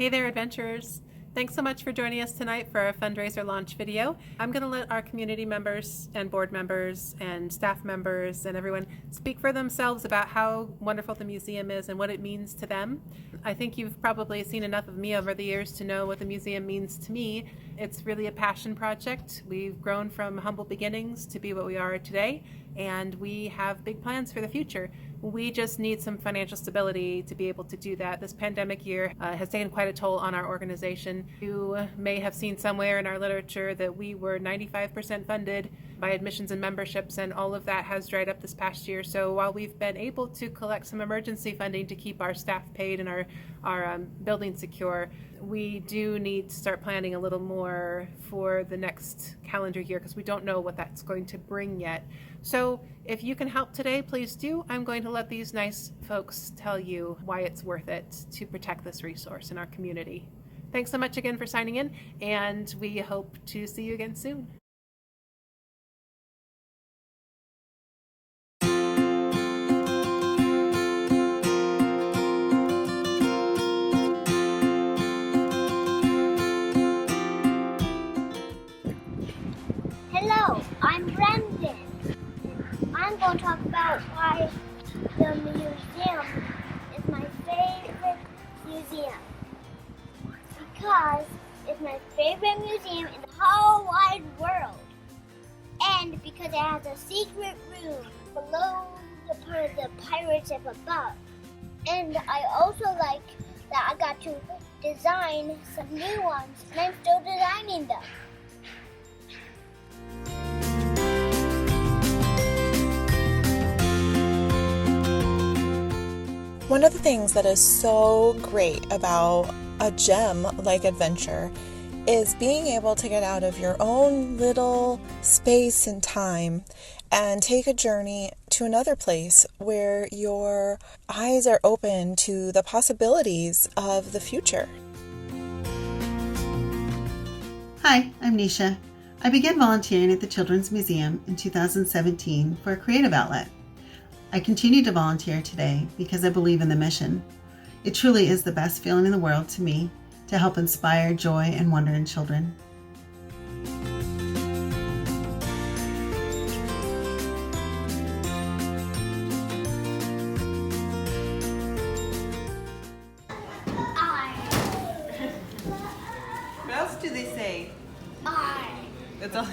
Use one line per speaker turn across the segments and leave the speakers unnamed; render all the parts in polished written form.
Hey there, adventurers. Thanks so much for joining us tonight for our fundraiser launch video. I'm going to let our community members and board members and staff members and everyone speak for themselves about how wonderful the museum is and what it means to them. I think you've probably seen enough of me over the years to know what the museum means to me. It's really a passion project. We've grown from humble beginnings to be what we are today, and we have big plans for the future. We just need some financial stability to be able to do that. This pandemic year has taken quite a toll on our organization. You may have seen somewhere in our literature that we were 95% funded by admissions and memberships, and all of that has dried up this past year. So while we've been able to collect some emergency funding to keep our staff paid and our building secure, we do need to start planning a little more for the next calendar year because we don't know what that's going to bring yet. So if you can help today, please do. I'm going to let these nice folks tell you why it's worth it to protect this resource in our community. Thanks so much again for signing in, and we hope to see you again soon.
Hello, I'm Brendan. I'm going to talk about why the museum is my favorite museum. Because it's my favorite museum in the whole wide world. And because it has a secret room below the part of the pirates up above. And I also like that I got to design some new ones, and I'm still designing them.
One of the things that is so great about a gem like Adventure is being able to get out of your own little space and time and take a journey to another place where your eyes are open to the possibilities of the future.
Hi, I'm Nisha. I began volunteering at the Children's Museum in 2017 for a creative outlet. I continue to volunteer today because I believe in the mission. It truly is the best feeling in the world to me to help inspire joy and wonder in children.
What else do they say? That's all.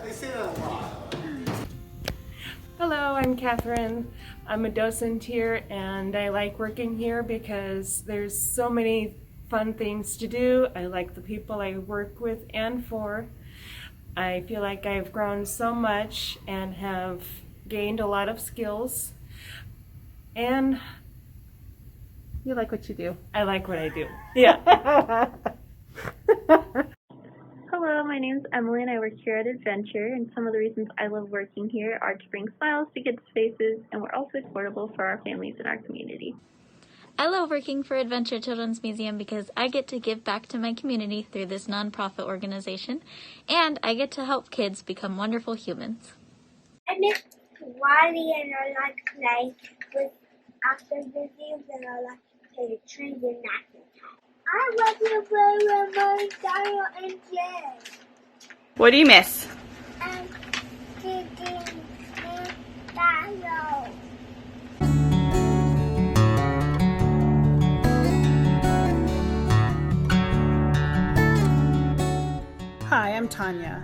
They say that a lot.
Hello, I'm Catherine. I'm a docent here and I like working here because there's so many fun things to do. I like the people I work with and for. I feel like I've grown so much and have gained a lot of skills. And you like what you do. I like what I do. Yeah.
Hello, my name's Emily and I work here at Adventure, and some of the reasons I love working here are to bring smiles to kids' faces, and we're also affordable for our families in our community.
I love working for Adventure Children's Museum because I get to give back to my community through this nonprofit organization, and I get to help kids become wonderful humans.
I miss Wally and I like play with after museums and I like to play the trains and that. I want to play with my Dino and Jay.
What do you miss?
And Didi and Dino.
Hi, I'm Tanya.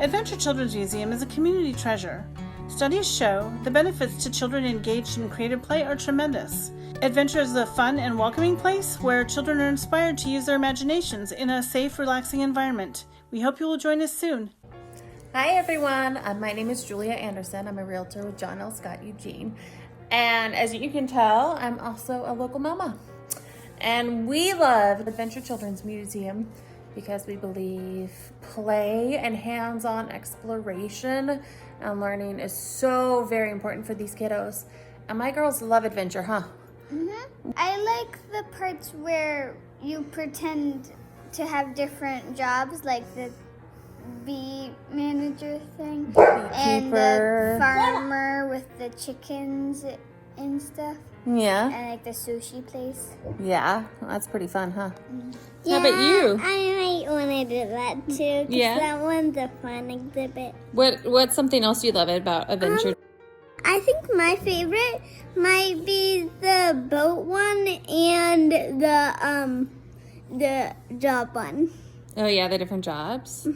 Adventure Children's Museum is a community treasure. Studies show the benefits to children engaged in creative play are tremendous. Adventure is a fun and welcoming place where children are inspired to use their imaginations in a safe, relaxing environment. We hope you will join us soon.
Hi everyone, my name is Julia Anderson. I'm a realtor with John L. Scott Eugene. And as you can tell, I'm also a local mama. And we love Adventure Children's Museum because we believe play and hands-on exploration and learning is so very important for these kiddos. And my girls love adventure, huh?
Mm-hmm. I like the parts where you pretend to have different jobs, like the bee manager thing and the farmer with the chickens and stuff.
Yeah.
I like the sushi place.
Yeah. That's pretty fun, huh?
Yeah,
How about you?
I might want to do that too. 'Cause
Yeah?
that one's a fun exhibit.
What's something else you love about Adventure?
I think my favorite might be the boat one and the job one.
Oh yeah, the different jobs.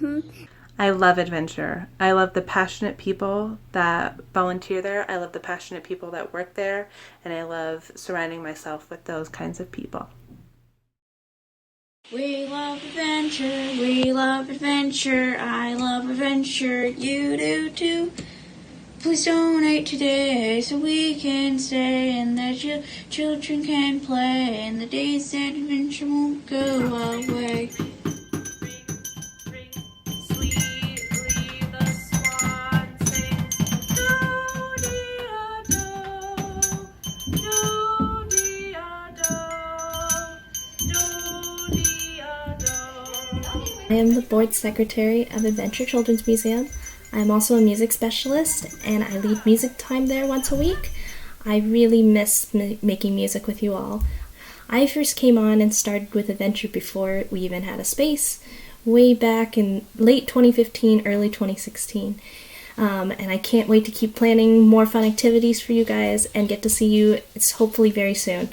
I love Adventure. I love the passionate people that volunteer there. I love the passionate people that work there. And I love surrounding myself with those kinds of people.
We love adventure, we love adventure, I love adventure, you do too. Please donate today so we can stay and the children can play and the days that adventure won't go away.
I am the board secretary of Adventure Children's Museum. I am also a music specialist and I lead music time there once a week. I really miss making music with you all. I first came on and started with Adventure before we even had a space, way back in late 2015, early 2016. And I can't wait to keep planning more fun activities for you guys and get to see you hopefully very soon.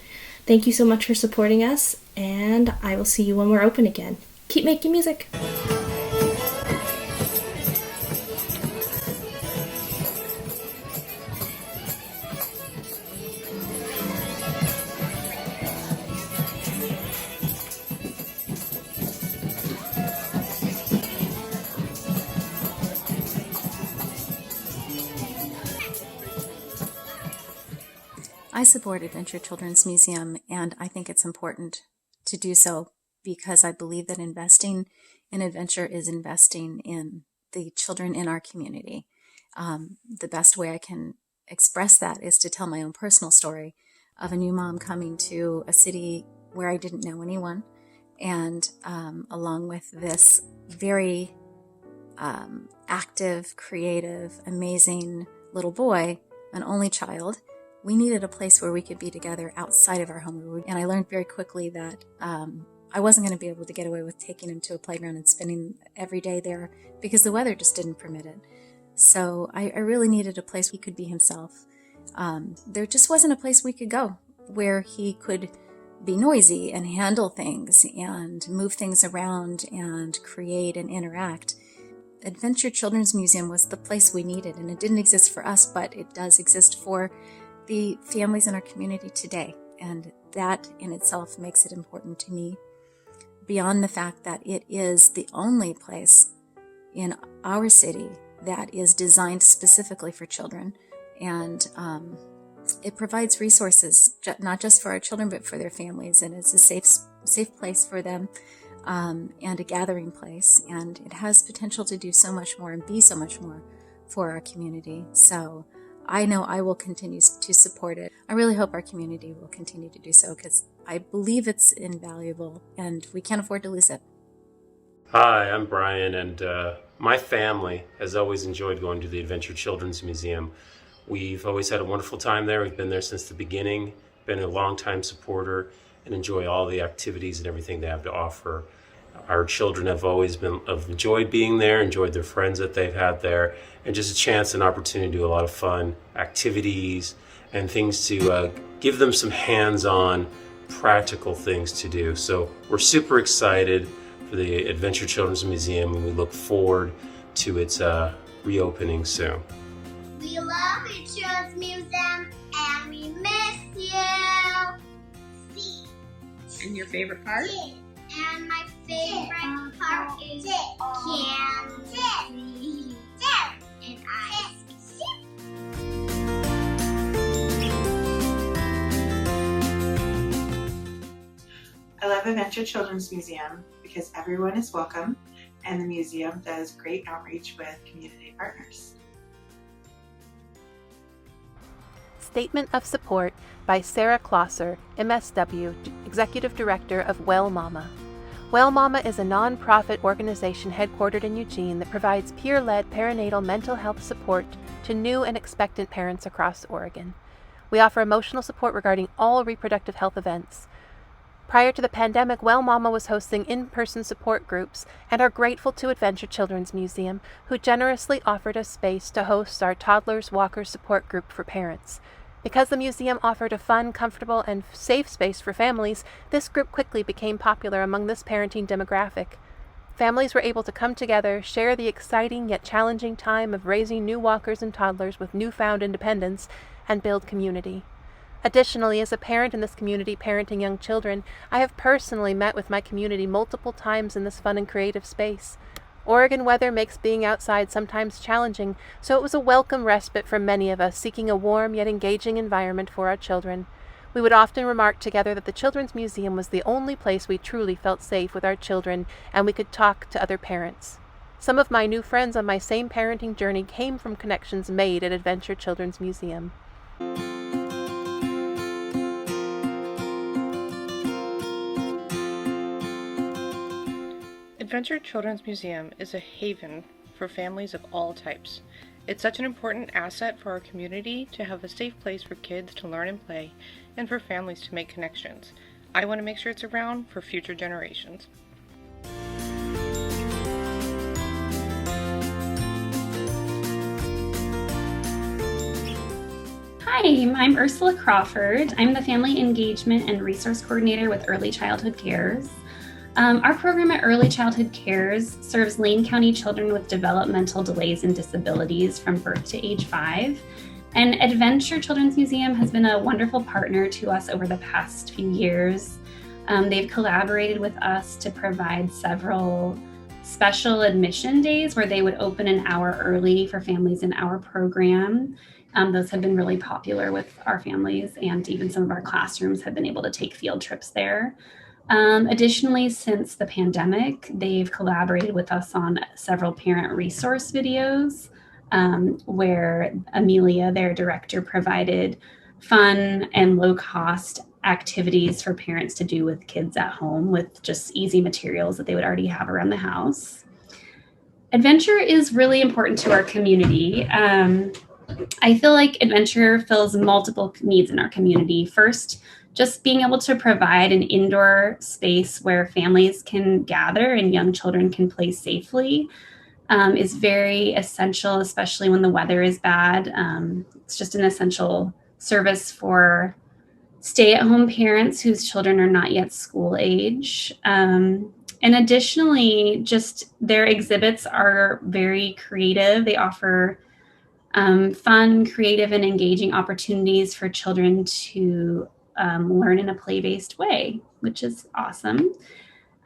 Thank you so much for supporting us, and I will see you when we're open again. Keep making music.
I support Adventure Children's Museum, and I think it's important to do so because I believe that investing in adventure is investing in the children in our community. The best way I can express that is to tell my own personal story of a new mom coming to a city where I didn't know anyone, and along with this very active, creative, amazing little boy, an only child, we needed a place where we could be together outside of our home. And I learned very quickly that I wasn't going to be able to get away with taking him to a playground and spending every day there because the weather just didn't permit it. So I really needed a place he could be himself. There just wasn't a place we could go where he could be noisy and handle things and move things around and create and interact. Adventure Children's Museum was the place we needed, and it didn't exist for us, but it does exist for the families in our community today, and that in itself makes it important to me, beyond the fact that it is the only place in our city that is designed specifically for children, and it provides resources not just for our children but for their families, and it's a safe place for them, and a gathering place, and it has potential to do so much more and be so much more for our community. So I know I will continue to support it. I really hope our community will continue to do so because I believe it's invaluable and we can't afford to lose it.
Hi, I'm Brian, and my family has always enjoyed going to the Adventure Children's Museum. We've always had a wonderful time there. We've been there since the beginning, been a long-time supporter, and enjoy all the activities and everything they have to offer. Our children have enjoyed being there, enjoyed their friends that they've had there, and just a chance and opportunity to do a lot of fun activities and things to give them some hands-on, practical things to do. So we're super excited for the Adventure Children's Museum, and we look forward to its reopening soon.
We love the Children's Museum and we miss you. C.
And your favorite part?
C. And my favorite part is candy. And ice.
I love Adventure Children's Museum because everyone is welcome and the museum does great outreach with community partners.
Statement of support by Sarah Klosser, MSW, Executive Director of Well Mama. Well Mama is a non-profit organization headquartered in Eugene that provides peer-led perinatal mental health support to new and expectant parents across Oregon. We offer emotional support regarding all reproductive health events. Prior to the pandemic, Well Mama was hosting in-person support groups and are grateful to Adventure Children's Museum, who generously offered us space to host our Toddlers Walkers support group for parents. Because the museum offered a fun, comfortable, and safe space for families, this group quickly became popular among this parenting demographic. Families were able to come together, share the exciting yet challenging time of raising new walkers and toddlers with newfound independence, and build community. Additionally, as a parent in this community parenting young children, I have personally met with my community multiple times in this fun and creative space. Oregon weather makes being outside sometimes challenging, so it was a welcome respite for many of us seeking a warm yet engaging environment for our children. We would often remark together that the Children's Museum was the only place we truly felt safe with our children and we could talk to other parents. Some of my new friends on my same parenting journey came from connections made at Adventure Children's Museum.
Adventure Children's Museum is a haven for families of all types. It's such an important asset for our community to have a safe place for kids to learn and play, and for families to make connections. I want to make sure it's around for future generations.
Hi, I'm Ursula Crawford. I'm the Family Engagement and Resource Coordinator with Early Childhood Cares. Our program at Early Childhood Cares serves Lane County children with developmental delays and disabilities from birth to age 5. And Adventure Children's Museum has been a wonderful partner to us over the past few years. They've collaborated with us to provide several special admission days where they would open an hour early for families in our program. Those have been really popular with our families, and even some of our classrooms have been able to take field trips there. Additionally, since the pandemic, they've collaborated with us on several parent resource videos where Amelia, their director, provided fun and low-cost activities for parents to do with kids at home with just easy materials that they would already have around the house. Adventure is really important to our community. I feel like Adventure fills multiple needs in our community. First, just being able to provide an indoor space where families can gather and young children can play safely is very essential, especially when the weather is bad. It's just an essential service for stay-at-home parents whose children are not yet school age. And additionally, just their exhibits are very creative. They offer fun, creative, and engaging opportunities for children to learn in a play-based way, which is awesome.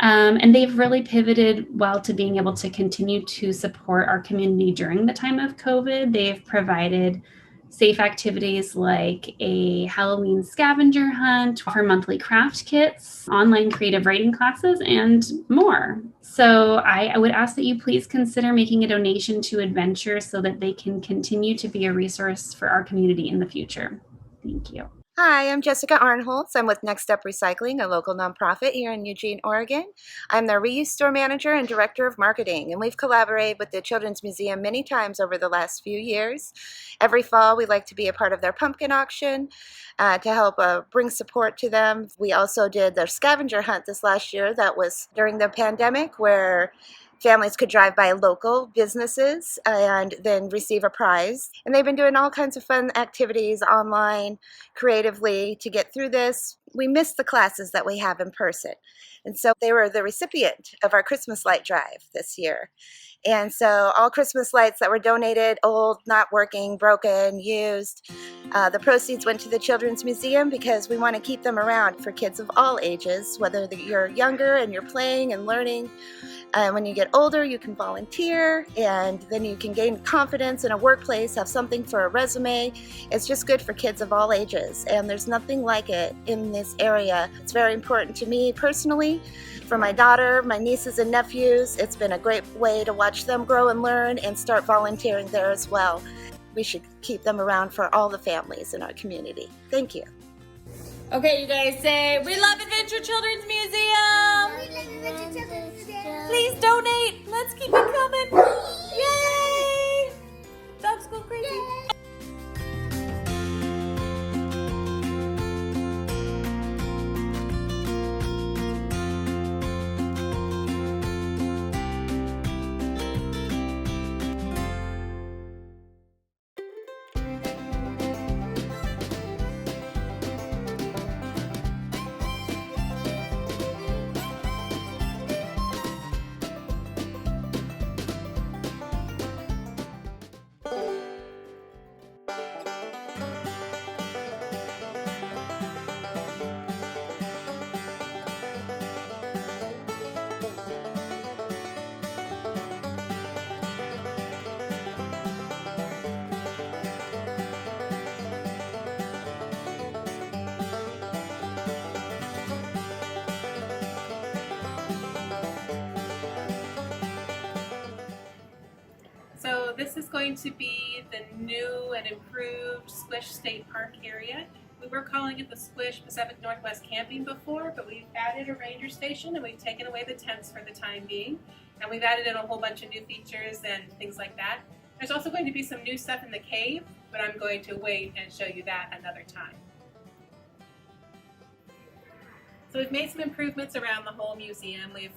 And they've really pivoted well to being able to continue to support our community during the time of COVID. They've provided safe activities like a Halloween scavenger hunt, offer monthly craft kits, online creative writing classes, and more. So I would ask that you please consider making a donation to Adventure so that they can continue to be a resource for our community in the future. Thank you.
Hi, I'm Jessica Arnholtz. I'm with Next Step Recycling, a local nonprofit here in Eugene, Oregon. I'm the reuse store manager and director of marketing, and we've collaborated with the Children's Museum many times over the last few years. Every fall, we like to be a part of their pumpkin auction to help bring support to them. We also did their scavenger hunt this last year that was during the pandemic, where families could drive by local businesses and then receive a prize. And they've been doing all kinds of fun activities online, creatively to get through this. We missed the classes that we have in person. And so they were the recipient of our Christmas light drive this year. And so all Christmas lights that were donated, old, not working, broken, used, the proceeds went to the Children's Museum because we want to keep them around for kids of all ages, whether you're younger and you're playing and learning. When you get older, you can volunteer, and then you can gain confidence in a workplace, have something for a resume. It's just good for kids of all ages, and there's nothing like it in this area. It's very important to me personally. For my daughter, my nieces and nephews, it's been a great way to watch them grow and learn and start volunteering there as well. We should keep them around for all the families in our community. Thank you.
Okay, you guys say, we love Adventure Children's Museum! Please donate! Let's keep it coming! Yay! Dogs go crazy!
this is going to be the new and improved Squish State Park area. We were calling it the Squish Pacific Northwest Camping before, but we've added a ranger station and we've taken away the tents for the time being. And we've added in a whole bunch of new features and things like that. There's also going to be some new stuff in the cave, but I'm going to wait and show you that another time. So we've made some improvements around the whole museum. We've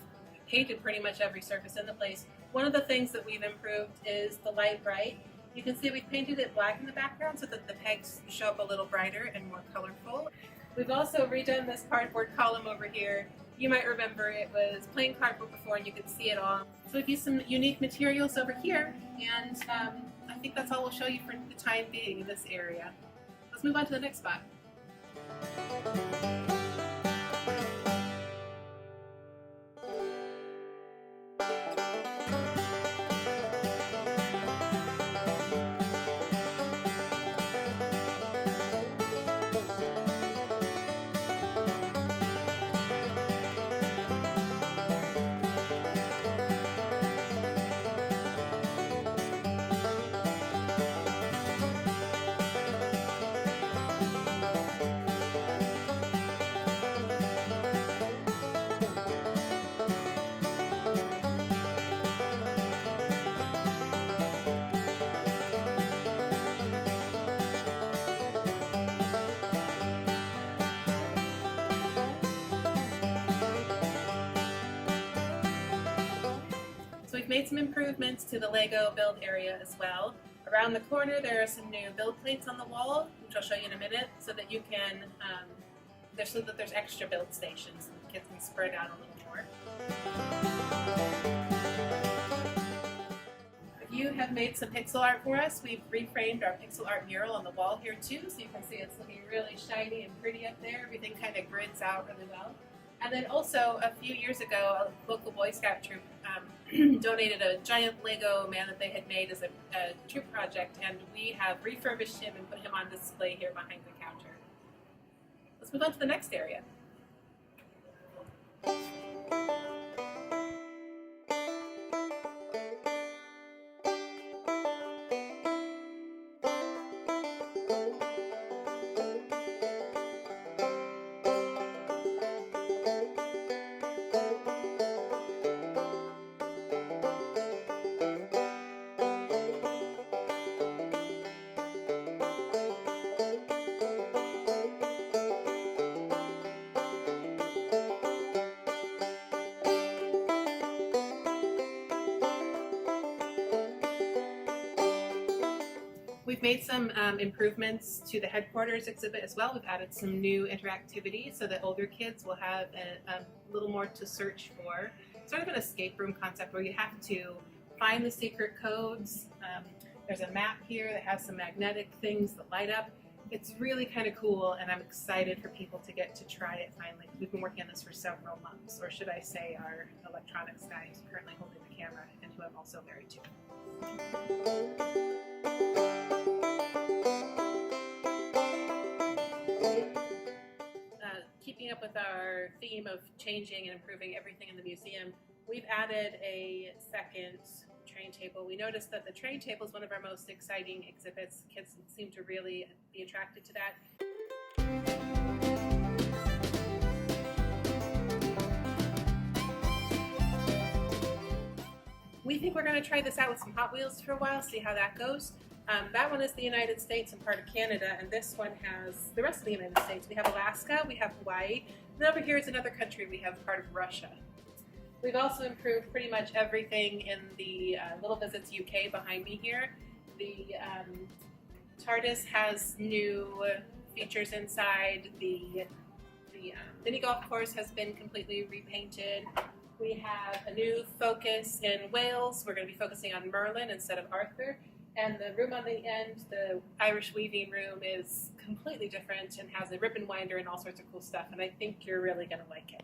painted pretty much every surface in the place. One of the things that we've improved is the light bright. You can see we've painted it black in the background so that the pegs show up a little brighter and more colorful. We've also redone this cardboard column over here. You might remember it was plain cardboard before and you could see it all. So we've used some unique materials over here, and I think that's all we'll show you for the time being in this area. Let's move on to the next spot. So we've made some improvements to the Lego build area as well. Around the corner there are some new build plates on the wall, which I'll show you in a minute, so that you can, there's extra build stations and kids can spread out a little more. You have made some pixel art for us. We've reframed our pixel art mural on the wall here too, so you can see it's looking really shiny and pretty up there. Everything kind of grids out really well. And then also, a few years ago, a local Boy Scout troop donated a giant Lego man that they had made as a troop project, and we have refurbished him and put him on display here behind the counter. Let's move on to the next area. We've made some improvements to the headquarters exhibit as well. We've added some new interactivity so that older kids will have a little more to search for. Sort of an escape room concept where you have to find the secret codes. There's a map here that has some magnetic things that light up. It's really kind of cool, and I'm excited for people to get to try it finally. We've been working on this for several months, or should I say our electronics guy who's currently holding the camera and who I'm also married to. Keeping up with our theme of changing and improving everything in the museum, we've added a second train table. We noticed that the train table is one of our most exciting exhibits. Kids seem to really be attracted to that. We think we're going to try this out with some Hot Wheels for a while, see how that goes. That one is the United States and part of Canada, and this one has the rest of the United States. We have Alaska, we have Hawaii, and over here is another country. We have part of Russia. We've also improved pretty much everything in the Little Visits UK behind me here. The TARDIS has new features inside. The mini golf course has been completely repainted. We have a new focus in Wales. We're going to be focusing on Merlin instead of Arthur. And the room on the end, the Irish weaving room, is completely different and has a ribbon winder and all sorts of cool stuff. And I think you're really going to like it.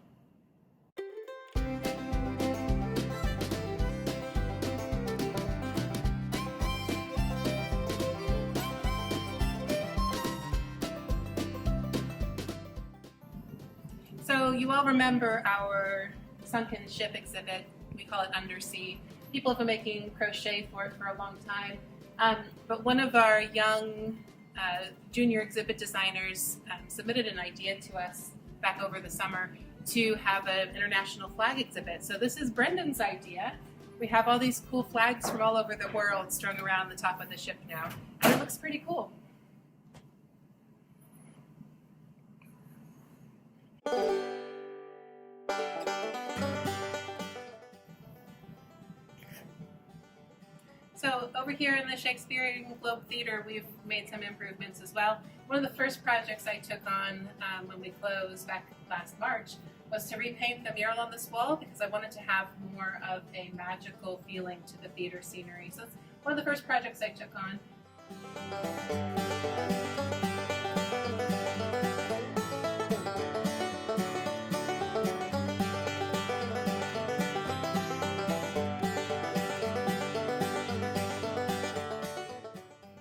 So you all remember our sunken ship exhibit. We call it Undersea. people have been making crochet for a long time. But one of our young junior exhibit designers submitted an idea to us back over the summer to have an international flag exhibit. So this is Brendan's idea. We have all these cool flags from all over the world strung around the top of the ship now, and it looks pretty cool. So over here in the Shakespearean Globe Theater, we've made some improvements as well. One of the first projects I took on when we closed back last March was to repaint the mural on this wall because I wanted to have more of a magical feeling to the theater scenery. So it's one of the first projects I took on.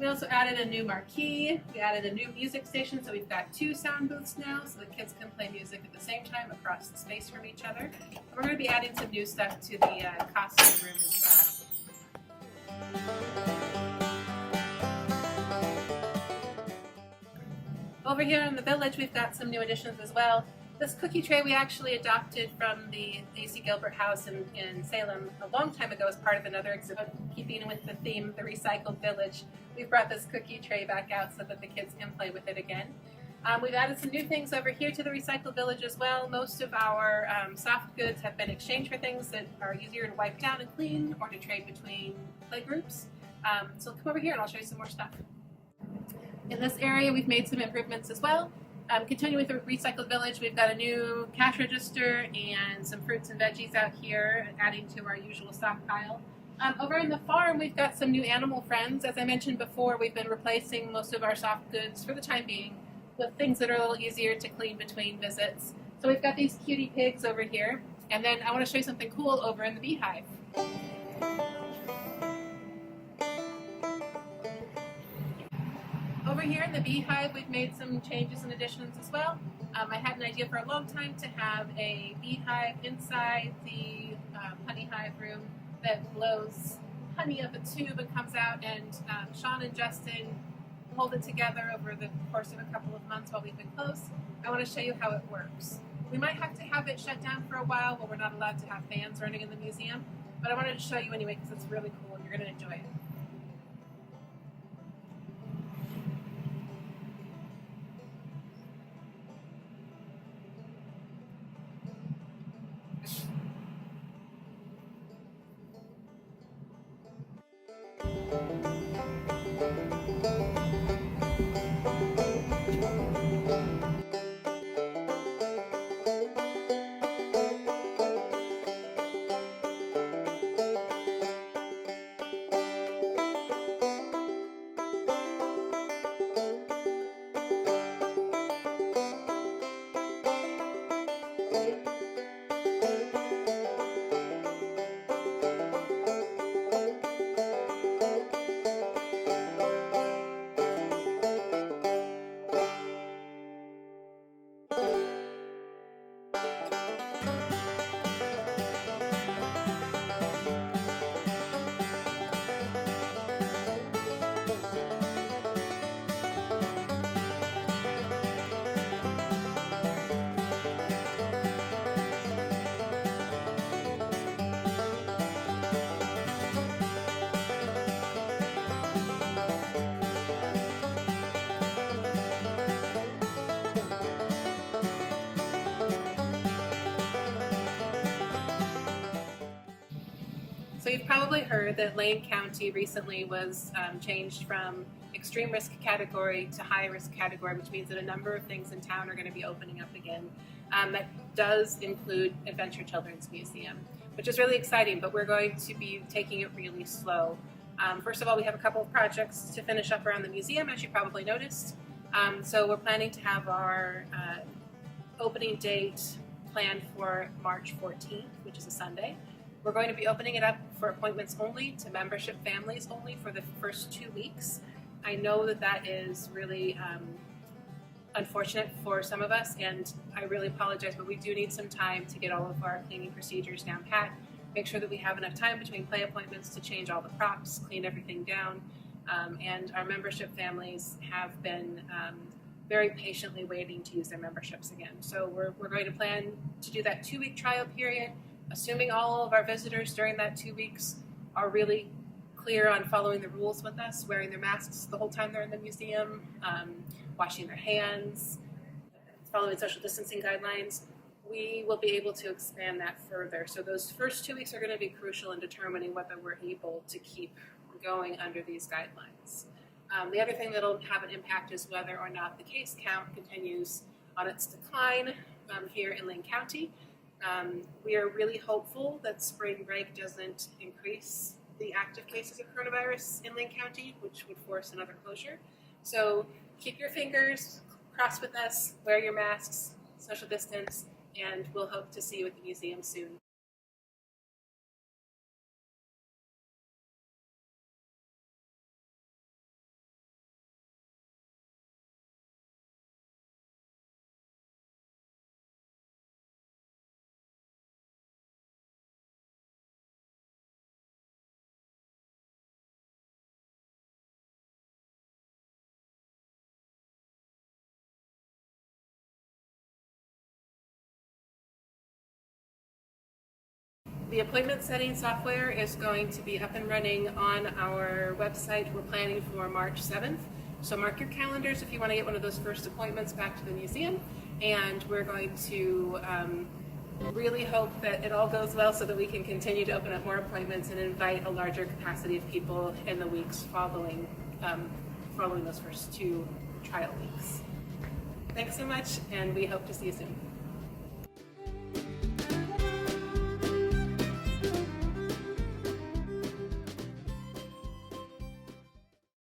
We also added a new marquee. We added a new music station, so we've got 2 sound booths now, so the kids can play music at the same time across the space from each other. And we're going to be adding some new stuff to the costume room as well. Over here in the village, we've got some new additions as well. This cookie tray we actually adopted from the A.C. Gilbert House in Salem a long time ago as part of another exhibit. Keeping with the theme of the recycled village, we've brought this cookie tray back out so that the kids can play with it again. We've added some new things over here to the recycled village as well. Most of our soft goods have been exchanged for things that are easier to wipe down and clean or to trade between play groups. So come over here and I'll show you some more stuff. In this area, we've made some improvements as well. Continuing with the recycled village, we've got a new cash register and some fruits and veggies out here, adding to our usual stockpile. Over in the farm, we've got some new animal friends. As I mentioned before, we've been replacing most of our soft goods for the time being with things that are a little easier to clean between visits. So we've got these cutie pigs over here, and then I want to show you something cool over in the beehive. Over here in the beehive, we've made some changes and additions as well. I had an idea for a long time to have a beehive inside the honey hive room that blows honey up a tube and comes out, and Sean and Justin hold it together over the course of a couple of months while we've been closed. I want to show you how it works. We might have to have it shut down for a while where we're not allowed to have fans running in the museum, but I wanted to show you anyway because it's really cool and you're going to enjoy it. So you've probably heard that Lane County recently was changed from extreme risk category to high risk category, which means that a number of things in town are going to be opening up again. That does include Adventure Children's Museum, which is really exciting, but we're going to be taking it really slow. First of all, we have a couple of projects to finish up around the museum, as you probably noticed. So we're planning to have our opening date planned for March 14th, which is a Sunday. We're going to be opening it up for appointments only, to membership families only for the first 2 weeks. I know that that is really unfortunate for some of us, and I really apologize, but we do need some time to get all of our cleaning procedures down pat. make sure that we have enough time between play appointments to change all the props, clean everything down. And our membership families have been very patiently waiting to use their memberships again. So we're going to plan to do that 2-week trial period, assuming all of our visitors during that 2 weeks are really clear on following the rules with us, wearing their masks the whole time they're in the museum, washing their hands, following social distancing guidelines. We will be able to expand that further. So those first 2 weeks are going to be crucial in determining whether we're able to keep going under these guidelines. The other thing that'll have an impact is whether or not the case count continues on its decline here in Lane County. We are really hopeful that spring break doesn't increase the active cases of coronavirus in Lane County, which would force another closure. So keep your fingers crossed with us, wear your masks, social distance, and we'll hope to see you at the museum soon. The appointment setting software is going to be up and running on our website. We're planning for March 7th. So mark your calendars if you want to get one of those first appointments back to the museum. And we're going to really hope that it all goes well so that we can continue to open up more appointments and invite a larger capacity of people in the weeks following those first 2 trial weeks. Thanks so much, and we hope to see you soon.